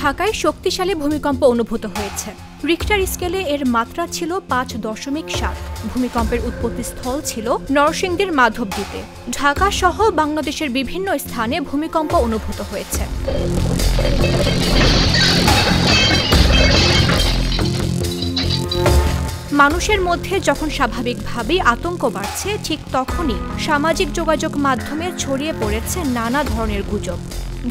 ঢাকায় শক্তিশালী ভূমিকম্প অনুভূত হয়েছে। রিক্টার স্কেলে এর মাত্রা ছিল 5.7। ভূমিকম্পের উৎপত্তিস্থল ছিল নরসিংদীর মাধবদ্বীপে। ঢাকা সহ বাংলাদেশের বিভিন্ন স্থানে ভূমিকম্প অনুভূত হয়েছে। মানুষের মধ্যে যখন স্বাভাবিকভাবেই আতঙ্ক বাড়ছে, ঠিক তখনই সামাজিক যোগাযোগ মাধ্যমে ছড়িয়ে পড়েছে নানা ধরনের গুজব।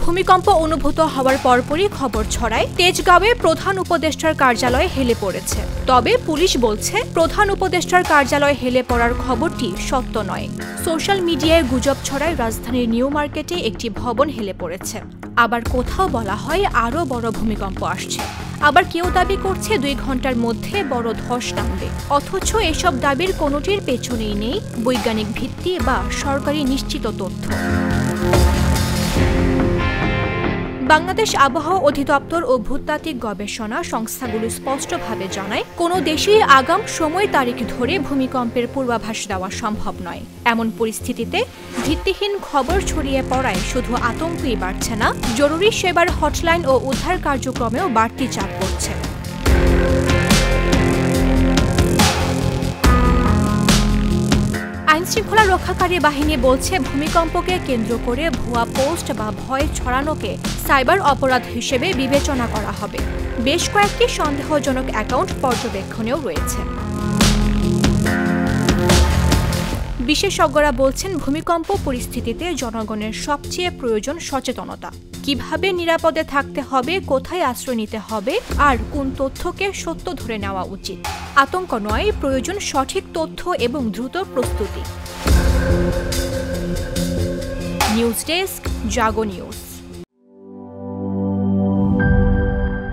ভূমিকম্প অনুভূত হওয়ার পরপরই খবর ছড়ায় তেজগাঁওয়ে প্রধান উপদেষ্টার কার্যালয় হেলে পড়েছে। তবে পুলিশ বলছে প্রধান উপদেষ্টার কার্যালয় হেলে পড়ার খবরটি সত্য নয়। সোশ্যাল মিডিয়ায় গুজব ছড়ায় রাজধানীর নিউ মার্কেটে একটি ভবন হেলে পড়েছে। আবার কোথাও বলা হয় আরও বড় ভূমিকম্প আসছে। আবার কেউ দাবি করছে 2 ঘন্টার মধ্যে বড় ধস নামবে। অথচ এসব দাবির কোনোটির পেছনেই নেই বৈজ্ঞানিক ভিত্তি বা সরকারি নিশ্চিত তথ্য। বাংলাদেশ আবহাওয়া অধিদপ্তর ও ভূতাত্ত্বিক গবেষণা সংস্থাগুলো স্পষ্টভাবে জানায়, কোনো দেশেই আগাম সময় তারিখ ধরে ভূমিকম্পের পূর্বাভাস দেওয়া সম্ভব নয়। এমন পরিস্থিতিতে ভিত্তিহীন খবর ছড়িয়ে পড়ায় শুধু আতঙ্কই বাড়ছে না, জরুরি সেবার হটলাইন ও উদ্ধার কার্যক্রমেও বাড়তি চাপ পড়ছে। আইনশৃঙ্খলা রক্ষাকারী বাহিনী বলছে, ভূমিকম্পকে কেন্দ্র করে ভুয়া পোস্ট বা ভয় ছড়ানোকে সাইবার অপরাধ হিসেবে বিবেচনা করা হবে। বেশ কয়েকটি সন্দেহজনক অ্যাকাউন্ট পর্যবেক্ষণেও রয়েছে। বিশেষজ্ঞরা বলছেন, ভূমিকম্প পরিস্থিতিতে জনগণের সবচেয়ে প্রয়োজন সচেতনতা। কিভাবে নিরাপদে থাকতে হবে, কোথায় আশ্রয় নিতে হবে, আর কোন তথ্যকে সত্য ধরে নেওয়া উচিত। আতঙ্ক নয়, প্রয়োজন সঠিক তথ্য এবং দ্রুত প্রস্তুতি। নিউজ ডেস্ক, জাগো নিউজ।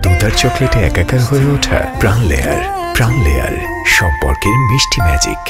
দুধার চকলেটে একাকার হয়ে ওঠা প্রাণ লেয়ার সম্পর্কের মিষ্টি ম্যাজিক।